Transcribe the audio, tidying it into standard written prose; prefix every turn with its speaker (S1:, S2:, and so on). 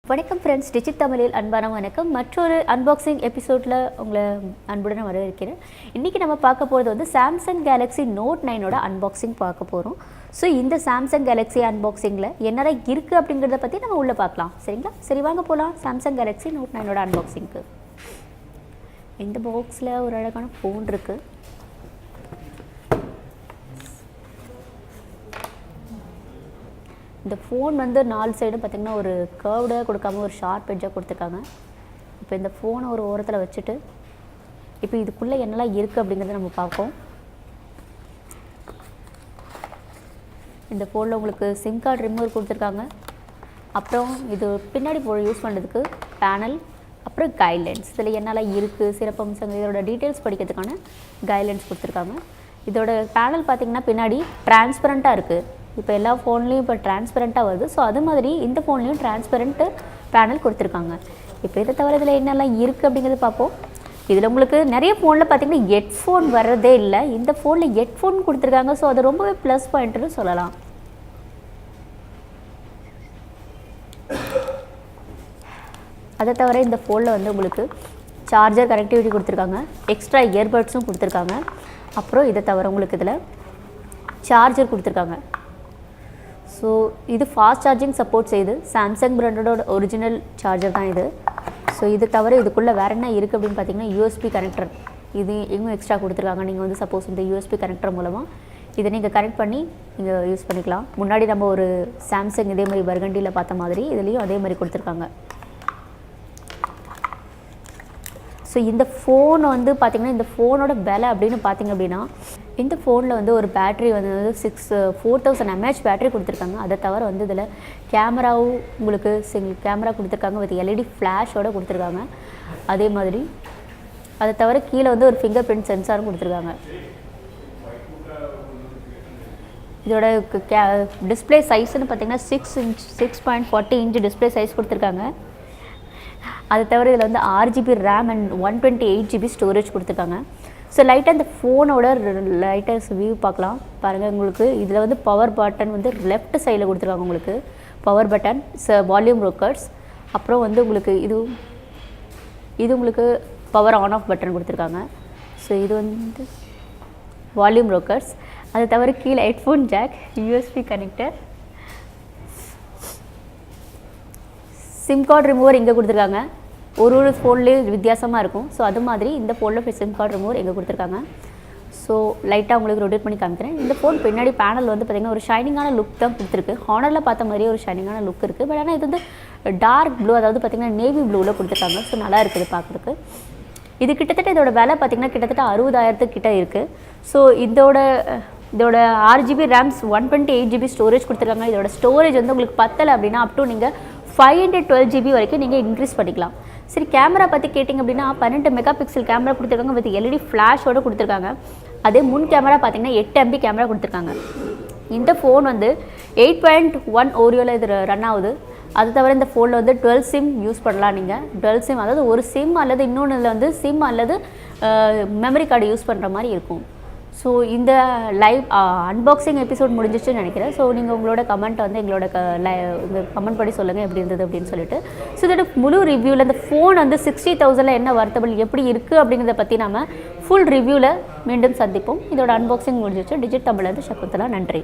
S1: வணக்கம் friends, digit தமிழில் அன்பான வணக்கம். மற்றொரு அன்பாக்சிங் எபிசோடில் உங்களை அன்புடன் வரவேற்கிறேன். இன்றைக்கி நம்ம பார்க்க போகிறது வந்து சாம்சங் கேலக்ஸி நோட் 9ஓட அன்பாக்சிங் பார்க்க போகிறோம். ஸோ இந்த சாம்சங் கேலக்ஸி அன்பாக்சிங்கில் என்னென்ன இருக்குது அப்படிங்கிறத பற்றி நம்ம உள்ளே பார்க்கலாம். சரிங்களா? சரி, வாங்க போகலாம் சாம்சங் கேலக்ஸி நோட் 9ஓட அன்பாக்சிங்க்கு. இந்த பாக்ஸில் ஒரு அழகான ஃபோன் இருக்குது. இந்த ஃபோன் வந்து 4 சைடும் பார்த்திங்கன்னா ஒரு கர்வ்டாக கொடுக்காம ஒரு ஷார்ப் எட்ஜாக கொடுத்துருக்காங்க. இப்போ இந்த ஃபோனை ஒரு ஓரத்தில் வச்சுட்டு இப்போ இதுக்குள்ளே என்னெல்லாம் இருக்குது அப்படிங்கிறத நம்ம பார்ப்போம். இந்த ஃபோனில் உங்களுக்கு சிம் கார்டு ரிமூவர் கொடுத்துருக்காங்க. அப்புறம் இது பின்னாடி யூஸ் பண்ணுறதுக்கு பேனல், அப்புறம் கைட்லைன்ஸ். இதில் என்னெல்லாம் இருக்குது, சிறப்பம்சங்கள், இதோட டீட்டெயில்ஸ் படிக்கிறதுக்கான கைட்லைன்ஸ் கொடுத்துருக்காங்க. இதோட பேனல் பார்த்திங்கன்னா பின்னாடி டிரான்ஸ்பரண்ட்டாக இருக்குது. இப்போ எல்லா ஃபோன்லேயும் இப்போ டிரான்ஸ்பரண்ட்டாக வருது. ஸோ அது மாதிரி இந்த ஃபோன்லேயும் டிரான்ஸ்பரண்ட்டு பேனல் கொடுத்துருக்காங்க. இப்போ இதை தவிர இதில் என்னெல்லாம் இருக்குது அப்படிங்கிறது பார்ப்போம். இதில் உங்களுக்கு நிறைய ஃபோனில் பார்த்திங்கன்னா ஹெட்ஃபோன் வர்றதே இல்லை. இந்த ஃபோனில் ஹெட்ஃபோன் கொடுத்துருக்காங்க. ஸோ அது ரொம்பவே ப்ளஸ் பாயிண்ட்டுன்னு சொல்லலாம். அதை தவிர இந்த ஃபோனில் வந்து உங்களுக்கு சார்ஜர் கனெக்டிவிட்டி கொடுத்துருக்காங்க, எக்ஸ்ட்ரா இயர்பட்ஸும் கொடுத்துருக்காங்க. அப்புறம் இதை தவிர உங்களுக்கு இதில் சார்ஜர் கொடுத்துருக்காங்க. ஸோ இது ஃபாஸ்ட் சார்ஜிங் சப்போர்ட் செய்யுது. சாம்சங் பிராண்டோட ஒரிஜினல் சார்ஜர் தான் இது. ஸோ இது தவிர இதுக்குள்ளே வேறு என்ன இருக்குது அப்படின்னு பார்த்தீங்கன்னா யூஎஸ்பி கனெக்டர் இது எங்கும் எக்ஸ்ட்ரா கொடுத்துருக்காங்க. நீங்கள் வந்து சப்போஸ் இந்த யூஎஸ்பி கனெக்டர் மூலமாக இதை நீங்கள் கனெக்ட் பண்ணி நீங்கள் யூஸ் பண்ணிக்கலாம். முன்னாடி நம்ம ஒரு சாம்சங் இதே மாதிரி பர்கண்டியில் பார்த்த மாதிரி இதுலேயும் அதே மாதிரி கொடுத்துருக்காங்க. ஸோ இந்த ஃபோன் வந்து பார்த்திங்கன்னா இந்த ஃபோனோட விலை அப்படின்னு பார்த்திங்க அப்படின்னா இந்த ஃபோனில் வந்து ஒரு பேட்ரி வந்து 4000 mAh பேட்ரி கொடுத்துருக்காங்க. அதை தவிர வந்து இதில் கேமராவும் உங்களுக்கு சிங்கிள் கேமரா கொடுத்துருக்காங்க, வித் எல்இடி ஃப்ளாஷோடு கொடுத்துருக்காங்க. அதே மாதிரி அதை தவிர கீழே வந்து ஒரு ஃபிங்கர் பிரிண்ட் சென்சாரும் கொடுத்துருக்காங்க. இதோட டிஸ்பிளே சைஸ்ன்னு பார்த்திங்கன்னா 6.40 இன்ச் டிஸ்பிளே சைஸ் கொடுத்துருக்காங்க. அது தவிர இதில் வந்து 6GB RAM and 128GB storage கொடுத்துருக்காங்க. ஸோ லைட்டாக இந்த ஃபோனோட லைட்டாக வியூ பார்க்கலாம் பாருங்கள். உங்களுக்கு இதில் வந்து பவர் பட்டன் வந்து லெஃப்ட் சைடில் கொடுத்துருக்காங்க. உங்களுக்கு பவர் பட்டன், வால்யூம் ரோக்கர்ஸ், அப்புறம் வந்து உங்களுக்கு இது உங்களுக்கு பவர் ஆன் ஆஃப் பட்டன் கொடுத்துருக்காங்க. ஸோ இது வந்து வால்யூம் ரோக்கர்ஸ். அது தவிர கீழே headphone jack, USB connector, SIM card remover இங்கே கொடுத்துருக்காங்க. ஒரு ஃபோன்லேயும் வித்தியாசமாக இருக்கும். ஸோ அது மாதிரி இந்த ஃபோனில் சிம் கார்டு ரிமூவர் எங்கே கொடுத்துருக்காங்க. ஸோ லைட்டாக உங்களுக்கு ரொட்டேட் பண்ணி காமிக்கிறேன். இந்த ஃபோன் பின்னாடி பேனல் வந்து பார்த்திங்கன்னா ஒரு ஷைனிங்கான லுக் தான் கொடுத்துருக்கு. ஹானரில் பார்த்த மாதிரியே ஒரு ஷைனிங்கான லுக் இருக்குது. பட் ஆனால் இது வந்து டார்க் ப்ளூ, அதாவது பார்த்திங்கன்னா நேவி ப்ளூவில் கொடுத்துருக்காங்க. ஸோ நல்லா இருக்குது பார்க்குறதுக்கு. இது கிட்டத்தட்ட இதோட விலை பார்த்திங்கன்னா கிட்டத்தட்ட 60,000 கிட்ட இருக்குது. ஸோ இதோட 6GB ரேம்ஸ் 128GB ஸ்டோரேஜ் கொடுத்துருக்காங்க. இதோட ஸ்டோரேஜ் வந்து உங்களுக்கு பத்தலை அப்படின்னா அப் டு நீங்கள் 512GB வரைக்கும் நீங்கள் இன்க்ரீஸ் பண்ணிக்கலாம். சரி, கேமரா பற்றி கேட்டிங்க அப்படின்னா 12 மெகாபிக்சல் கேமரா கொடுத்துருக்காங்க, வித் எல்இடி ஃப்ளாஷோடு கொடுத்துருக்காங்க. அதே முன் கேமரா பார்த்திங்கன்னா 8 MP கேமரா கொடுத்துருக்காங்க. இந்த ஃபோன் வந்து 8.1 ஓரியோவில் இது ரன் ஆகுது. அது தவிர இந்த ஃபோனில் வந்து 12 சிம் யூஸ் பண்ணலாம். நீங்கள் 12 சிம், அதாவது ஒரு சிம் அல்லது இன்னொன்றில் வந்து சிம் அல்லது மெமரி கார்டு யூஸ் பண்ணுற மாதிரி இருக்கும். ஸோ இந்த லைவ் அன்பாக்சிங் எபிசோட் முடிஞ்சிச்சுன்னு நினைக்கிறேன். ஸோ நீங்கள் உங்களோட கமெண்ட் வந்து எங்களோட கமெண்ட் படி சொல்லுங்கள் எப்படி இருந்தது அப்படின்னு சொல்லிட்டு. ஸோ இதோட முழு ரிவ்யூவில் இந்த ஃபோன் வந்து 60,000 என்ன வர்த்தபிள் எப்படி இருக்குது அப்படிங்கிறத பற்றி நம்ம ஃபுல் ரிவ்யூவில் மீண்டும் சந்திப்போம். இதோட அன்பாக்சிங் முடிஞ்சிச்சு. டிஜிட் தமிழ்லேருந்து சகுந்தலா. நன்றி.